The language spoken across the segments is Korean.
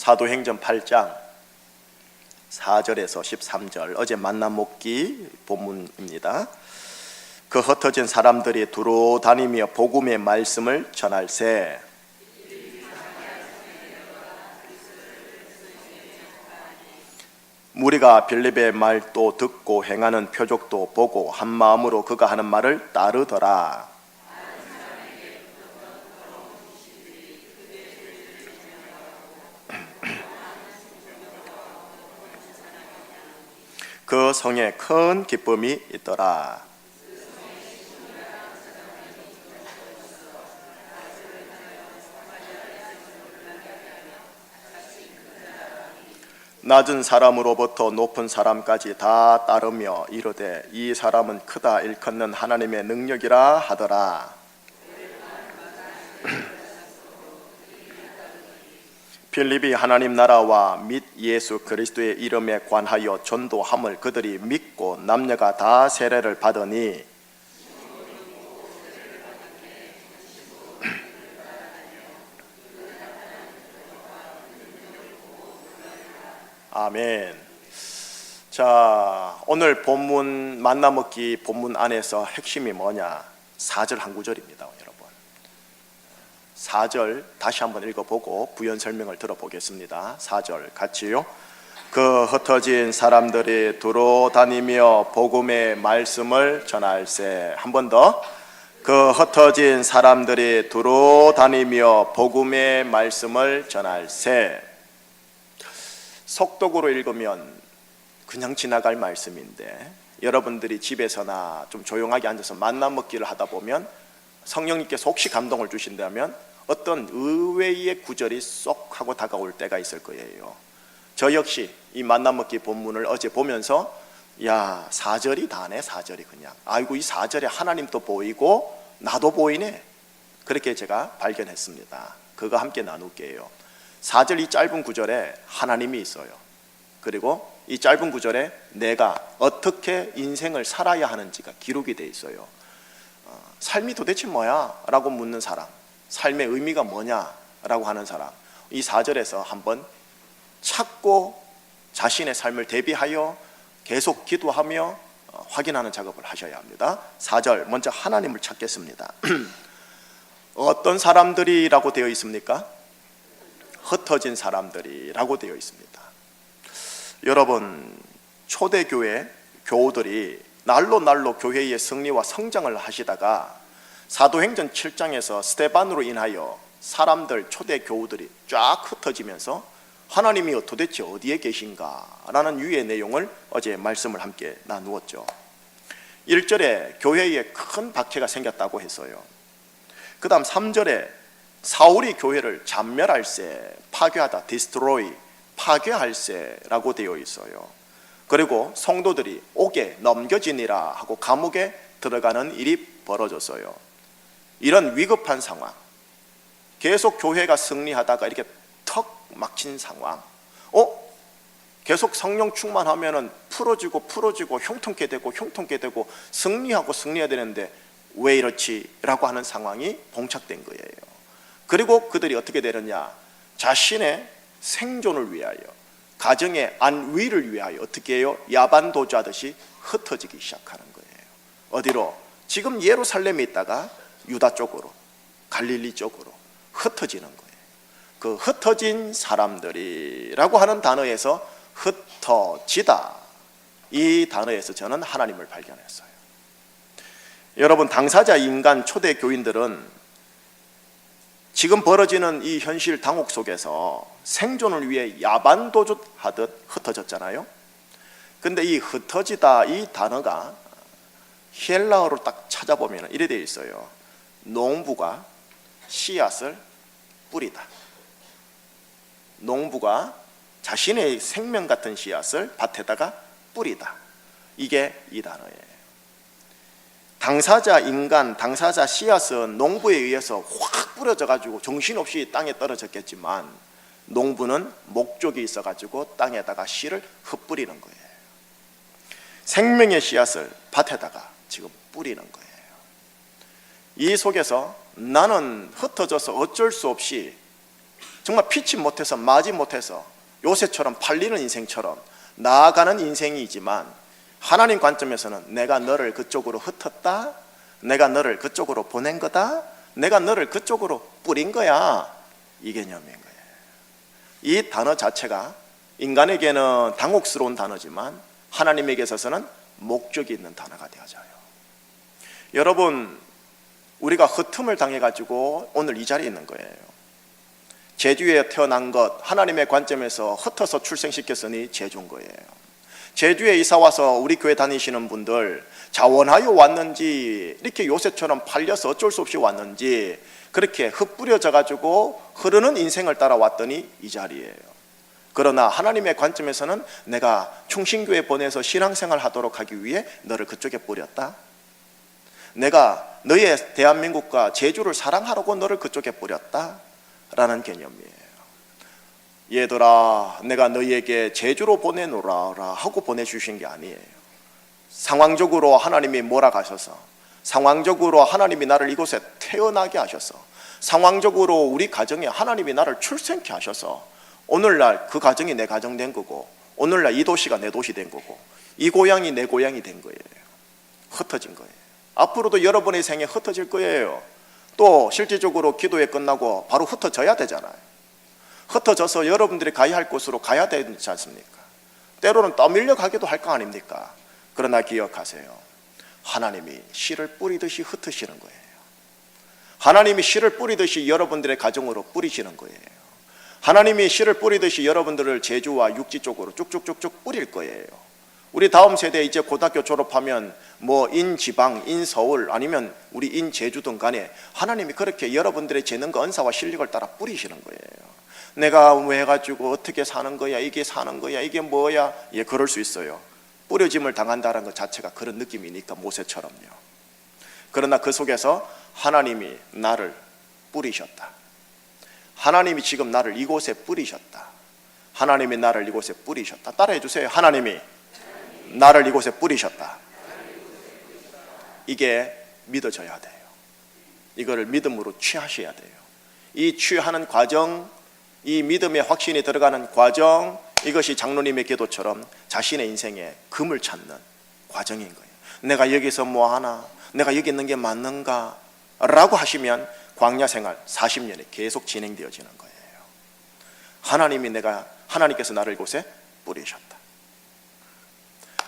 사도행전 8장 4절에서 13절, 어제 만나 먹기 본문입니다. 그 흩어진 사람들이 두루 다니며 복음의 말씀을 전할세. 무리가 빌립의 말도 듣고 행하는 표적도 보고 한 마음으로 그가 하는 말을 따르더라. 그 성에 큰 기쁨이 있더라. 낮은 사람으로부터 높은 사람까지 다 따르며 이르되 이 사람은 크다 일컫는 하나님의 능력이라 하더라. 빌립이 하나님 나라와 및 예수 그리스도의 이름에 관하여 전도함을 그들이 믿고 남녀가 다 세례를 받으니 아멘. 자, 오늘 본문 만나먹기 본문 안에서 핵심이 뭐냐? 4절 한 구절입니다, 여러분. 4절 다시 한번 읽어보고 부연 설명을 들어보겠습니다. 4절 같이요. 그 흩어진 사람들이 두루 다니며 복음의 말씀을 전할세. 한 번 더. 그 흩어진 사람들이 두루 다니며 복음의 말씀을 전할세. 속독으로 읽으면 그냥 지나갈 말씀인데 여러분들이 집에서나 좀 조용하게 앉아서 만나 먹기를 하다 보면 성령님께서 혹시 감동을 주신다면 어떤 의외의 구절이 쏙 하고 다가올 때가 있을 거예요. 저 역시 이 만나 먹기 본문을 어제 보면서 야, 4절이 다네. 4절이 그냥 아이고, 이 4절에 하나님도 보이고 나도 보이네. 그렇게 제가 발견했습니다. 그거 함께 나눌게요. 4절 이 짧은 구절에 하나님이 있어요. 그리고 이 짧은 구절에 내가 어떻게 인생을 살아야 하는지가 기록이 돼 있어요. 삶이 도대체 뭐야? 라고 묻는 사람, 삶의 의미가 뭐냐? 라고 하는 사람, 이 4절에서 한번 찾고 자신의 삶을 대비하여 계속 기도하며 확인하는 작업을 하셔야 합니다. 4절 먼저 하나님을 찾겠습니다. 어떤 사람들이라고 되어 있습니까? 흩어진 사람들이라고 되어 있습니다. 여러분, 초대교회 교우들이 날로 교회의 승리와 성장을 하시다가 사도행전 7장에서 스데반으로 인하여 사람들, 초대 교우들이 쫙 흩어지면서 하나님이 도대체 어디에 계신가 라는 유의 내용을 어제 말씀을 함께 나누었죠. 1절에 교회에 큰 박해가 생겼다고 했어요. 그 다음 3절에 사울이 교회를 잔멸할세, 파괴하다, destroy, 파괴할세라고 되어 있어요. 그리고 성도들이 옥에 넘겨지니라 하고 감옥에 들어가는 일이 벌어졌어요. 이런 위급한 상황, 계속 교회가 승리하다가 이렇게 턱 막힌 상황, 계속 성령 충만하면은 풀어지고 형통케 되고 승리하고 승리해야 되는데 왜 이렇지? 라고 하는 상황이 봉착된 거예요. 그리고 그들이 어떻게 되느냐? 자신의 생존을 위하여, 가정의 안위를 위하여 어떻게 해요? 야반도주하듯이 흩어지기 시작하는 거예요. 어디로? 지금 예루살렘에 있다가 유다 쪽으로, 갈릴리 쪽으로 흩어지는 거예요. 그 흩어진 사람들이라고 하는 단어에서 흩어지다, 이 단어에서 저는 하나님을 발견했어요. 여러분, 당사자 인간 초대 교인들은 지금 벌어지는 이 현실 당혹 속에서 생존을 위해 야반도주하듯 흩어졌잖아요. 근데 이 흩어지다, 이 단어가 헬라어로 딱 찾아보면 이래 되어 있어요. 농부가 씨앗을 뿌리다. 농부가 자신의 생명 같은 씨앗을 밭에다가 뿌리다. 이게 이 단어예요. 당사자 인간, 당사자 씨앗은 농부에 의해서 확 뿌려져가지고 정신없이 땅에 떨어졌겠지만 농부는 목적이 있어가지고 땅에다가 씨를 흩뿌리는 거예요. 생명의 씨앗을 밭에다가 지금 뿌리는 거예요. 이 속에서 나는 흩어져서 어쩔 수 없이 정말 피치 못해서 마지 못해서 요새처럼 팔리는 인생처럼 나아가는 인생이지만 하나님 관점에서는 내가 너를 그쪽으로 흩었다, 내가 너를 그쪽으로 보낸 거다, 내가 너를 그쪽으로 뿌린 거야, 이 개념인 거예요. 이 단어 자체가 인간에게는 당혹스러운 단어지만 하나님에게 있어서는 목적이 있는 단어가 되어져요. 여러분, 우리가 흩음을 당해가지고 오늘 이 자리에 있는 거예요. 제주에 태어난 것, 하나님의 관점에서 흩어서 출생시켰으니 제주인 거예요. 제주에 이사와서 우리 교회 다니시는 분들 자원하여 왔는지, 이렇게 요새처럼 팔려서 어쩔 수 없이 왔는지, 그렇게 흩뿌려져 가지고 흐르는 인생을 따라왔더니 이 자리예요. 그러나 하나님의 관점에서는 내가 충신교회 보내서 신앙생활 하도록 하기 위해 너를 그쪽에 뿌렸다, 내가 너의 대한민국과 제주를 사랑하려고 너를 그쪽에 뿌렸다 라는 개념이에요. 얘들아, 내가 너희에게 제주로 보내노라 하고 보내주신 게 아니에요. 상황적으로 하나님이 몰아가셔서, 상황적으로 하나님이 나를 이곳에 태어나게 하셔서, 상황적으로 우리 가정에 하나님이 나를 출생케 하셔서 오늘날 그 가정이 내 가정 된 거고, 오늘날 이 도시가 내 도시 된 거고, 이 고향이 내 고향이 된 거예요. 흩어진 거예요. 앞으로도 여러분의 생에 흩어질 거예요. 또 실질적으로 기도회 끝나고 바로 흩어져야 되잖아요. 흩어져서 여러분들이 가야 할 곳으로 가야 되지 않습니까? 때로는 떠밀려 가기도 할 거 아닙니까? 그러나 기억하세요. 하나님이 씨를 뿌리듯이 흩으시는 거예요. 하나님이 씨를 뿌리듯이 여러분들의 가정으로 뿌리시는 거예요. 하나님이 씨를 뿌리듯이 여러분들을 제주와 육지 쪽으로 쭉쭉쭉쭉 뿌릴 거예요. 우리 다음 세대 이제 고등학교 졸업하면 뭐 인지방, 인서울 아니면 우리 인제주든 간에 하나님이 그렇게 여러분들의 재능과 은사와 실력을 따라 뿌리시는 거예요. 내가 왜 가지고 어떻게 사는 거야, 이게 사는 거야, 이게 뭐야, 예, 그럴 수 있어요. 뿌려짐을 당한다는 것 자체가 그런 느낌이니까, 모세처럼요. 그러나 그 속에서 하나님이 나를 뿌리셨다, 하나님이 지금 나를 이곳에 뿌리셨다, 하나님이 나를 이곳에 뿌리셨다. 따라해 주세요. 하나님이 나를 이곳에 뿌리셨다. 이게 믿어져야 돼요. 이거를 믿음으로 취하셔야 돼요. 이 취하는 과정, 이 믿음의 확신이 들어가는 과정, 이것이 장로님의 기도처럼 자신의 인생에 금을 찾는 과정인 거예요. 내가 여기서 뭐 하나, 내가 여기 있는 게 맞는가 라고 하시면 광야 생활 40년이 계속 진행되어지는 거예요. 하나님께서 나를 이곳에 뿌리셨다.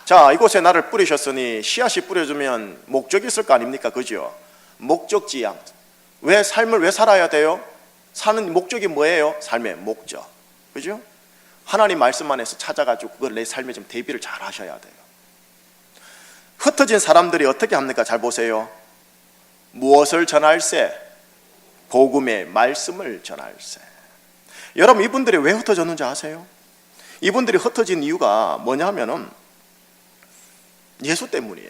자, 이곳에 나를 뿌리셨으니 씨앗이 뿌려주면 목적이 있을 거 아닙니까? 그죠? 목적지향. 삶을 왜 살아야 돼요? 사는 목적이 뭐예요? 삶의 목적. 그죠? 하나님 말씀 안에서 찾아가지고 그걸 내 삶에 좀 대비를 잘 하셔야 돼요. 흩어진 사람들이 어떻게 합니까? 잘 보세요. 무엇을 전할세? 복음의 말씀을 전할세. 여러분, 이분들이 왜 흩어졌는지 아세요? 이분들이 흩어진 이유가 뭐냐 하면은 예수 때문이에요.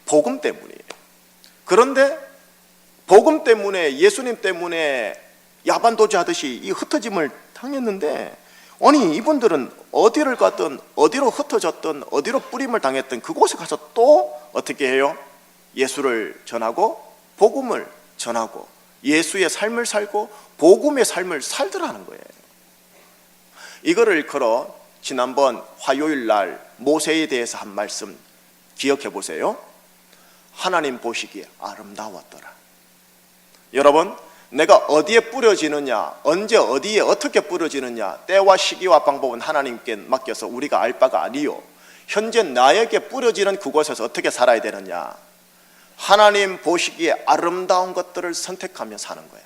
복음 때문이에요. 그런데 복음 때문에, 예수님 때문에 야반도주 하듯이 이 흩어짐을 당했는데, 아니 이분들은 어디를 가든 어디로 흩어졌든 어디로 뿌림을 당했든 그곳에 가서 또 어떻게 해요? 예수를 전하고 복음을 전하고 예수의 삶을 살고 복음의 삶을 살더라는 거예요. 이거를 일컬어 지난번 화요일 날 모세에 대해서 한 말씀 기억해 보세요. 하나님 보시기에 아름다웠더라. 여러분, 내가 어디에 뿌려지느냐, 언제 어디에 어떻게 뿌려지느냐, 때와 시기와 방법은 하나님께 맡겨서 우리가 알 바가 아니요, 현재 나에게 뿌려지는 그곳에서 어떻게 살아야 되느냐, 하나님 보시기에 아름다운 것들을 선택하며 사는 거예요.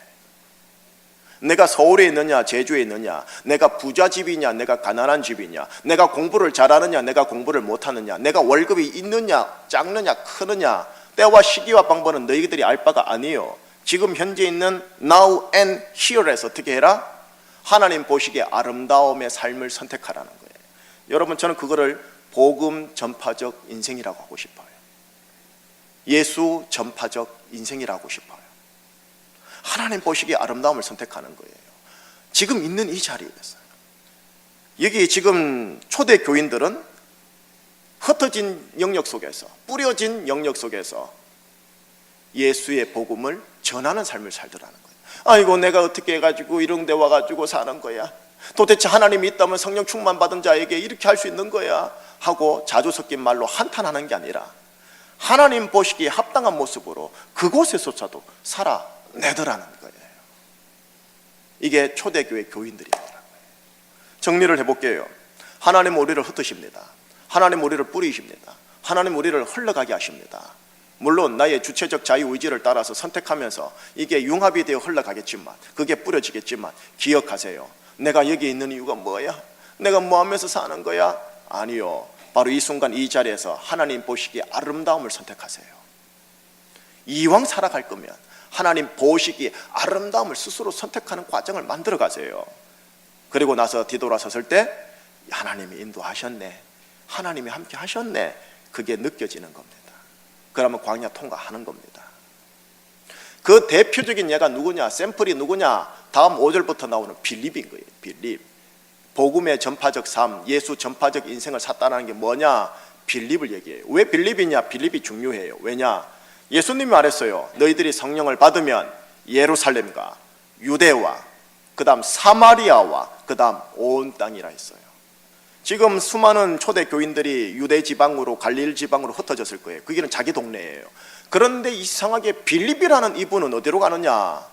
내가 서울에 있느냐 제주에 있느냐, 내가 부자 집이냐 내가 가난한 집이냐, 내가 공부를 잘하느냐 내가 공부를 못하느냐, 내가 월급이 있느냐 작느냐 크느냐, 때와 시기와 방법은 너희들이 알 바가 아니요, 지금 현재 있는 now and here에서 어떻게 해라? 하나님 보시기에 아름다움의 삶을 선택하라는 거예요. 여러분, 저는 그거를 복음 전파적 인생이라고 하고 싶어요. 예수 전파적 인생이라고 하고 싶어요. 하나님 보시기에 아름다움을 선택하는 거예요. 지금 있는 이 자리에서 여기 지금 초대 교인들은 흩어진 영역 속에서, 뿌려진 영역 속에서 예수의 복음을 전하는 삶을 살더라는 거예요. 아이고 내가 어떻게 해가지고 이런 데 와가지고 사는 거야, 도대체 하나님이 있다면 성령 충만 받은 자에게 이렇게 할 수 있는 거야 하고 자주 섞인 말로 한탄하는 게 아니라 하나님 보시기에 합당한 모습으로 그곳에서도 살아내더라는 거예요. 이게 초대교회 교인들이더라고요. 정리를 해볼게요. 하나님 우리를 흩으십니다. 하나님 우리를 뿌리십니다. 하나님 우리를 흘러가게 하십니다. 물론 나의 주체적 자유의지를 따라서 선택하면서 이게 융합이 되어 흘러가겠지만, 그게 뿌려지겠지만, 기억하세요. 내가 여기 있는 이유가 뭐야? 내가 뭐 하면서 사는 거야? 아니요, 바로 이 순간 이 자리에서 하나님 보시기에 아름다움을 선택하세요. 이왕 살아갈 거면 하나님 보시기에 아름다움을 스스로 선택하는 과정을 만들어 가세요. 그리고 나서 뒤돌아섰을 때 하나님이 인도하셨네, 하나님이 함께 하셨네, 그게 느껴지는 겁니다. 그러면 광야 통과하는 겁니다. 그 대표적인 예가 누구냐, 샘플이 누구냐, 다음 5절부터 나오는 빌립인 거예요. 빌립. 복음의 전파적 삶, 예수 전파적 인생을 샀다는 게 뭐냐? 빌립을 얘기해요. 왜 빌립이냐? 빌립이 중요해요. 왜냐? 예수님이 말했어요. 너희들이 성령을 받으면 예루살렘과 유대와 그 다음 사마리아와 그 다음 온 땅이라 했어요. 지금 수많은 초대교인들이 유대 지방으로 갈릴 지방으로 흩어졌을 거예요. 그 길은 자기 동네예요. 그런데 이상하게 빌립이라는 이분은 어디로 가느냐?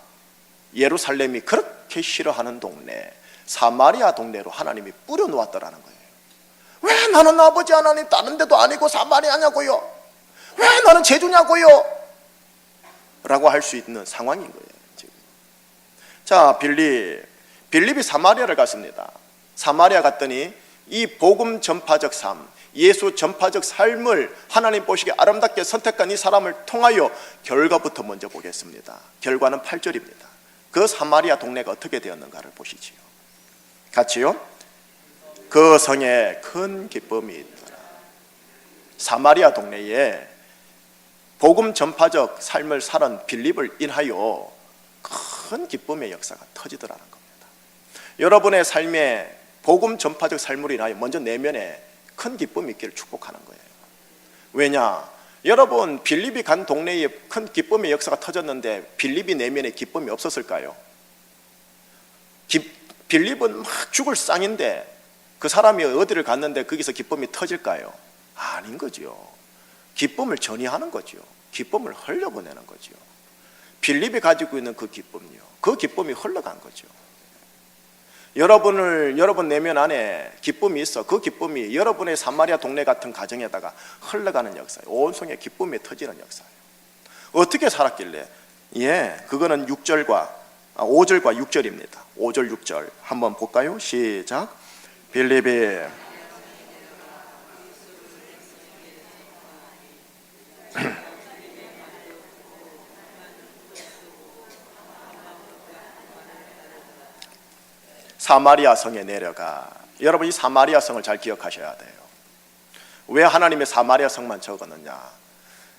예루살렘이 그렇게 싫어하는 동네, 사마리아 동네로 하나님이 뿌려놓았더라는 거예요. 왜 나는 아버지 하나님 다른 데도 아니고 사마리아냐고요? 왜 나는 제주냐고요? 라고 할 수 있는 상황인 거예요 지금. 자, 빌립이 사마리아를 갔습니다. 사마리아 갔더니 이 복음 전파적 삶, 예수 전파적 삶을 하나님 보시기에 아름답게 선택한 이 사람을 통하여 결과부터 먼저 보겠습니다. 결과는 8절입니다. 그 사마리아 동네가 어떻게 되었는가를 보시지요. 같이요. 그 성에 큰 기쁨이 있더라. 사마리아 동네에 복음 전파적 삶을 살은 빌립을 인하여 큰 기쁨의 역사가 터지더라는 겁니다. 여러분의 삶에 복음 전파적 삶으로 인하여 먼저 내면에 큰 기쁨이 있기를 축복하는 거예요. 왜냐? 여러분, 빌립이 간 동네에 큰 기쁨의 역사가 터졌는데 빌립이 내면에 기쁨이 없었을까요? 빌립은 막 죽을 쌍인데 그 사람이 어디를 갔는데 거기서 기쁨이 터질까요? 아닌 거죠. 기쁨을 전이하는 거죠. 기쁨을 흘려보내는 거죠. 빌립이 가지고 있는 그 기쁨이요, 그 기쁨이 흘러간 거죠. 여러분 내면 안에 기쁨이 있어. 그 기쁨이 여러분의 사마리아 동네 같은 가정에다가 흘러가는 역사예요. 온 성에 기쁨이 터지는 역사예요. 어떻게 살았길래? 그거는 5절과 6절입니다. 5절 6절 한번 볼까요? 시작. 빌립이 사마리아 성에 내려가. 여러분, 이 사마리아 성을 잘 기억하셔야 돼요. 왜 하나님의 사마리아 성만 적었느냐?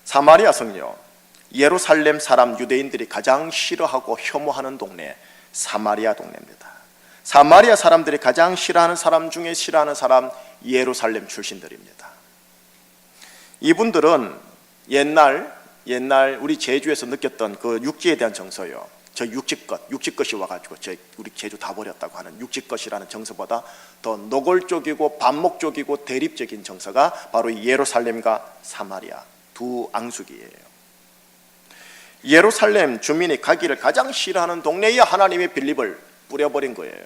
사마리아 성요, 예루살렘 사람 유대인들이 가장 싫어하고 혐오하는 동네, 사마리아 동네입니다. 사마리아 사람들이 가장 싫어하는 사람 중에 싫어하는 사람, 예루살렘 출신들입니다. 이분들은 옛날 우리 제주에서 느꼈던 그 육지에 대한 정서요, 저 육지것이 와가지고 우리 제주 다 버렸다고 하는 육지것이라는 정서보다 더 노골적이고 반목적이고 대립적인 정서가 바로 이 예루살렘과 사마리아 두 앙숙이에요. 예루살렘 주민이 가기를 가장 싫어하는 동네에 하나님의 빌립을 뿌려버린 거예요.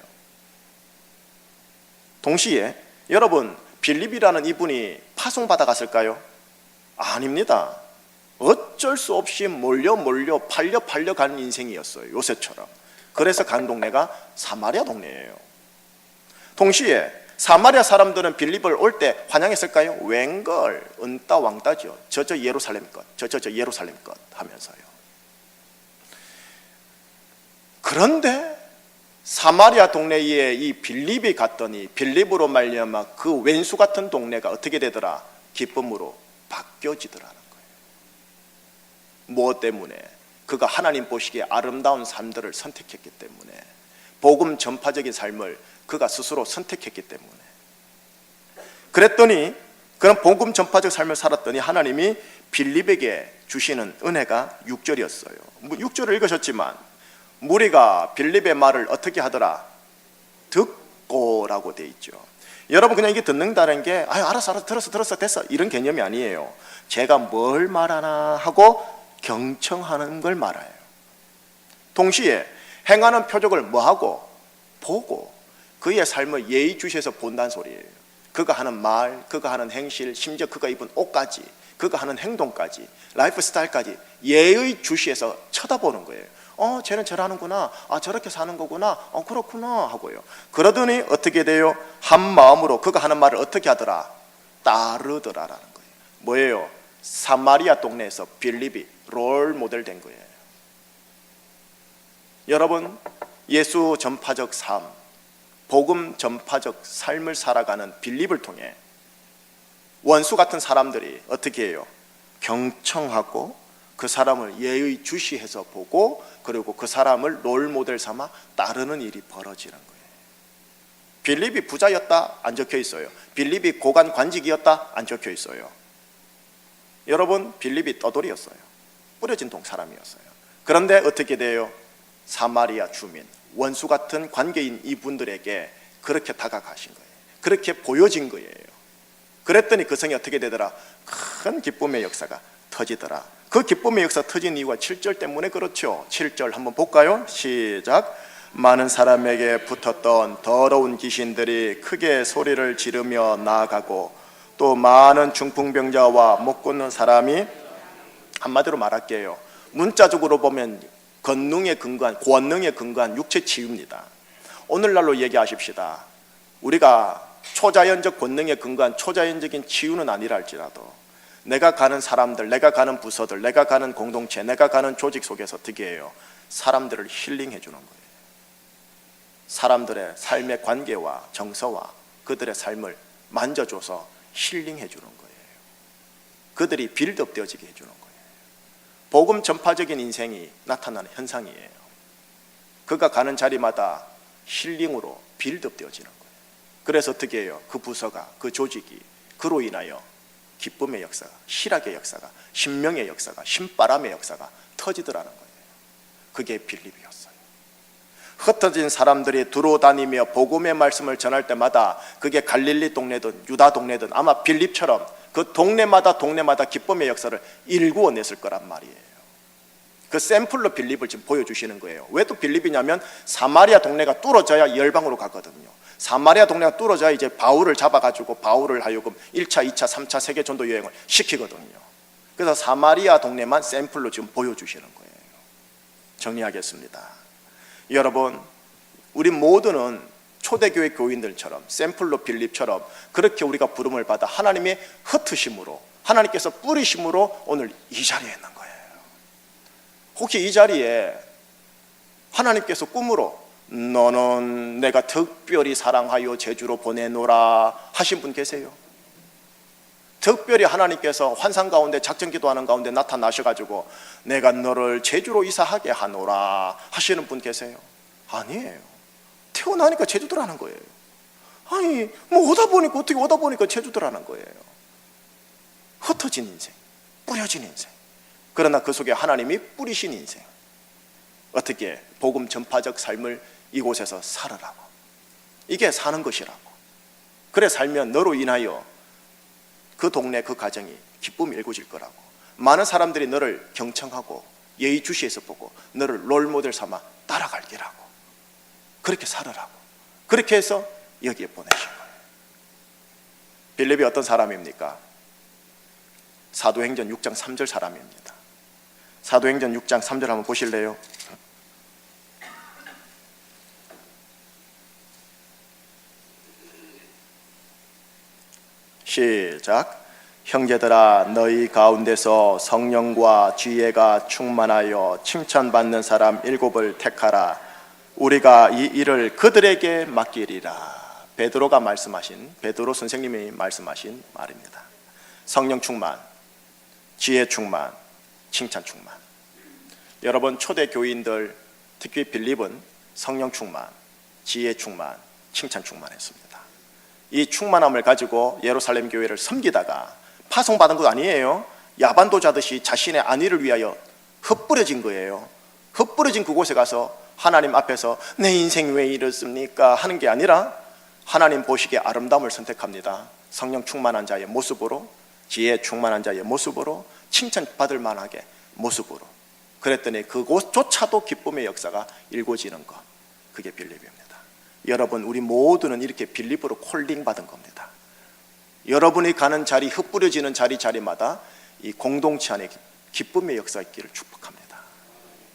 동시에 여러분, 빌립이라는 이분이 파송받아 갔을까요? 아닙니다. 어쩔 수 없이 몰려 팔려 가는 인생이었어요. 요새처럼. 그래서 간 동네가 사마리아 동네예요. 동시에 사마리아 사람들은 빌립을 올 때 환영했을까요? 웬걸, 은따 왕따죠. 저 예루살렘 것, 저 예루살렘 것 하면서요. 그런데 사마리아 동네에 이 빌립이 갔더니 빌립으로 말미암아 그 왼수 같은 동네가 어떻게 되더라? 기쁨으로 바뀌어지더라는 거예요. 무엇 때문에? 그가 하나님 보시기에 아름다운 삶들을 선택했기 때문에, 복음 전파적인 삶을 그가 스스로 선택했기 때문에. 그랬더니 그런 복음 전파적 삶을 살았더니 하나님이 빌립에게 주시는 은혜가 6절이었어요. 6절을 읽으셨지만 무리가 빌립의 말을 어떻게 하더라? 듣고라고 돼 있죠. 여러분, 그냥 이게 듣는다는 게 알았어 들었어 됐어 이런 개념이 아니에요. 제가 뭘 말하나 하고 경청하는 걸 말해요. 동시에 행하는 표적을 뭐하고? 보고 그의 삶을 예의주시해서 본다는 소리예요. 그가 하는 말, 그가 하는 행실, 심지어 그가 입은 옷까지, 그가 하는 행동까지, 라이프 스타일까지 예의주시해서 쳐다보는 거예요. 쟤는 저러는구나, 저렇게 사는 거구나, 그렇구나 하고요. 그러더니 어떻게 돼요? 한 마음으로 그가 하는 말을 어떻게 하더라? 따르더라라는 거예요. 뭐예요? 사마리아 동네에서 빌립이 롤 모델 된 거예요. 여러분, 예수 전파적 삶, 복음 전파적 삶을 살아가는 빌립을 통해 원수 같은 사람들이 어떻게 해요? 경청하고 그 사람을 예의주시해서 보고 그리고 그 사람을 롤모델 삼아 따르는 일이 벌어지는 거예요. 빌립이 부자였다? 안 적혀 있어요. 빌립이 고관 관직이었다? 안 적혀 있어요. 여러분, 빌립이 떠돌이였어요. 뿌려진 동 사람이었어요. 그런데 어떻게 돼요? 사마리아 주민, 원수 같은 관계인 이분들에게 그렇게 다가가신 거예요. 그렇게 보여진 거예요. 그랬더니 그 성이 어떻게 되더라? 큰 기쁨의 역사가 터지더라. 그 기쁨의 역사 터진 이유가 7절 때문에 그렇죠. 7절 한번 볼까요? 시작. 많은 사람에게 붙었던 더러운 귀신들이 크게 소리를 지르며 나아가고 또 많은 중풍병자와 못 걷는 사람이, 한마디로 말할게요, 문자적으로 보면 권능에 근거한 육체 치유입니다. 오늘날로 얘기하십시다. 우리가 초자연적 권능에 근거한 초자연적인 치유는 아니라 할지라도 내가 가는 사람들, 내가 가는 부서들, 내가 가는 공동체, 내가 가는 조직 속에서 어떻게 해요? 사람들을 힐링해 주는 거예요. 사람들의 삶의 관계와 정서와 그들의 삶을 만져줘서 힐링해 주는 거예요. 그들이 빌드업 되어지게 해주는 거예요. 복음 전파적인 인생이 나타나는 현상이에요. 그가 가는 자리마다 힐링으로 빌드업 되어지는 거예요. 그래서 어떻게 해요? 그 부서가, 그 조직이 그로 인하여 기쁨의 역사가, 희락의 역사가, 신명의 역사가, 신바람의 역사가 터지더라는 거예요. 그게 빌립이었어요. 흩어진 사람들이 두루 다니며 복음의 말씀을 전할 때마다 그게 갈릴리 동네든 유다 동네든 아마 빌립처럼 그 동네마다 기쁨의 역사를 일구어냈을 거란 말이에요. 그 샘플로 빌립을 지금 보여주시는 거예요. 왜 또 빌립이냐면 사마리아 동네가 뚫어져야 열방으로 가거든요. 사마리아 동네가 뚫어져야 이제 바울을 잡아가지고 바울을 하여금 1차, 2차, 3차 세계 전도 여행을 시키거든요. 그래서 사마리아 동네만 샘플로 지금 보여주시는 거예요. 정리하겠습니다. 여러분, 우리 모두는 초대교회 교인들처럼 샘플로 빌립처럼 그렇게 우리가 부름을 받아 하나님의 흩으심으로, 하나님께서 뿌리심으로 오늘 이 자리에 있는 거예요. 혹시 이 자리에 하나님께서 꿈으로 너는 내가 특별히 사랑하여 제주로 보내노라 하신 분 계세요? 특별히 하나님께서 환상 가운데 작전 기도하는 가운데 나타나셔가지고 내가 너를 제주로 이사하게 하노라 하시는 분 계세요? 아니에요. 태어나니까 제주도라는 거예요. 아니 뭐 오다 보니까 제주도라는 거예요. 흩어진 인생, 뿌려진 인생. 그러나 그 속에 하나님이 뿌리신 인생. 어떻게 복음 전파적 삶을 이곳에서 살아라고. 이게 사는 것이라고. 그래 살면 너로 인하여 그 동네 그 가정이 기쁨이 일궈질 거라고. 많은 사람들이 너를 경청하고 예의주시해서 보고 너를 롤모델 삼아 따라갈 게라고. 그렇게 살아라고. 그렇게 해서 여기에 보내신 거예요. 빌립이 어떤 사람입니까? 사도행전 6장 3절 사람입니다. 사도행전 6장 3절 한번 보실래요? 시작. 형제들아, 너희 가운데서 성령과 지혜가 충만하여 칭찬받는 사람 7을 택하라. 우리가 이 일을 그들에게 맡기리라. 베드로 선생님이 말씀하신 말입니다. 성령 충만, 지혜 충만, 칭찬 충만. 여러분, 초대 교인들, 특히 빌립은 성령 충만, 지혜 충만, 칭찬 충만했습니다. 이 충만함을 가지고 예루살렘 교회를 섬기다가 파송받은 것 아니에요. 야반도자듯이 자신의 안위를 위하여 흩뿌려진 거예요. 흩뿌려진 그곳에 가서 하나님 앞에서 내 인생이 왜 이렇습니까 하는 게 아니라 하나님 보시기에 아름다움을 선택합니다. 성령 충만한 자의 모습으로, 지혜 충만한 자의 모습으로, 칭찬받을 만하게 모습으로. 그랬더니 그곳조차도 기쁨의 역사가 일궈지는 것, 그게 빌립입니다. 여러분, 우리 모두는 이렇게 빌립으로 콜링 받은 겁니다. 여러분이 가는 자리, 흩뿌려지는 자리마다 이 공동체 안에 기쁨의 역사가 있기를 축복합니다.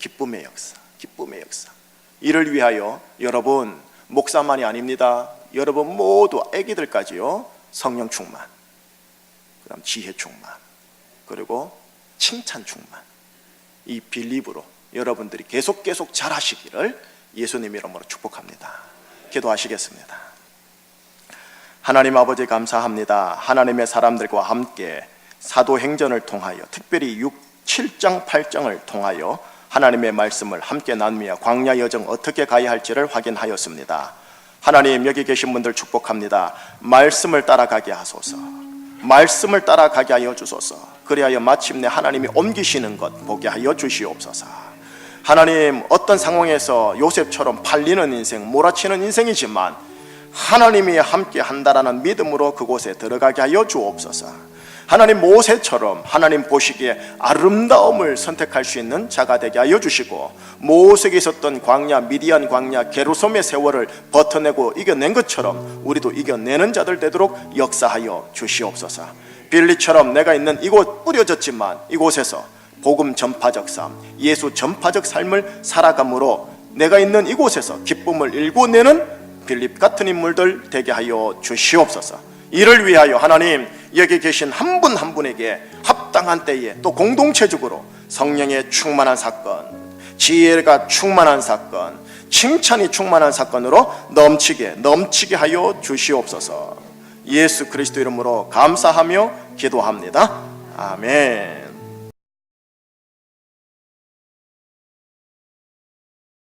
기쁨의 역사, 기쁨의 역사. 이를 위하여 여러분, 목사만이 아닙니다. 여러분 모두 아기들까지요, 성령 충만, 그 다음 지혜 충만, 그리고 칭찬 충만, 이 빌립으로 여러분들이 계속 자라시기를 예수님 이름으로 축복합니다. 기도하시겠습니다. 하나님 아버지 감사합니다. 하나님의 사람들과 함께 사도행전을 통하여, 특별히 7장 8장을 통하여 하나님의 말씀을 함께 나누며 광야 여정 어떻게 가야 할지를 확인하였습니다. 하나님, 여기 계신 분들 축복합니다. 말씀을 따라가게 하소서. 말씀을 따라가게 하여 주소서. 그리하여 마침내 하나님이 옮기시는 것 보게 하여 주시옵소서. 하나님, 어떤 상황에서 요셉처럼 팔리는 인생, 몰아치는 인생이지만 하나님이 함께 한다라는 믿음으로 그곳에 들어가게 하여 주옵소서. 하나님, 모세처럼 하나님 보시기에 아름다움을 선택할 수 있는 자가 되게 하여 주시고, 모세에게 있었던 광야, 미디안 광야, 게르솜의 세월을 버텨내고 이겨낸 것처럼 우리도 이겨내는 자들 되도록 역사하여 주시옵소서. 빌립처럼 내가 있는 이곳 뿌려졌지만 이곳에서 복음 전파적 삶, 예수 전파적 삶을 살아감으로 내가 있는 이곳에서 기쁨을 일궈내는 빌립 같은 인물들 되게 하여 주시옵소서. 이를 위하여 하나님, 여기 계신 한 분 한 분에게 합당한 때에 또 공동체적으로 성령의 충만한 사건, 지혜가 충만한 사건, 칭찬이 충만한 사건으로 넘치게 하여 주시옵소서. 예수 그리스도 이름으로 감사하며 기도합니다. 아멘.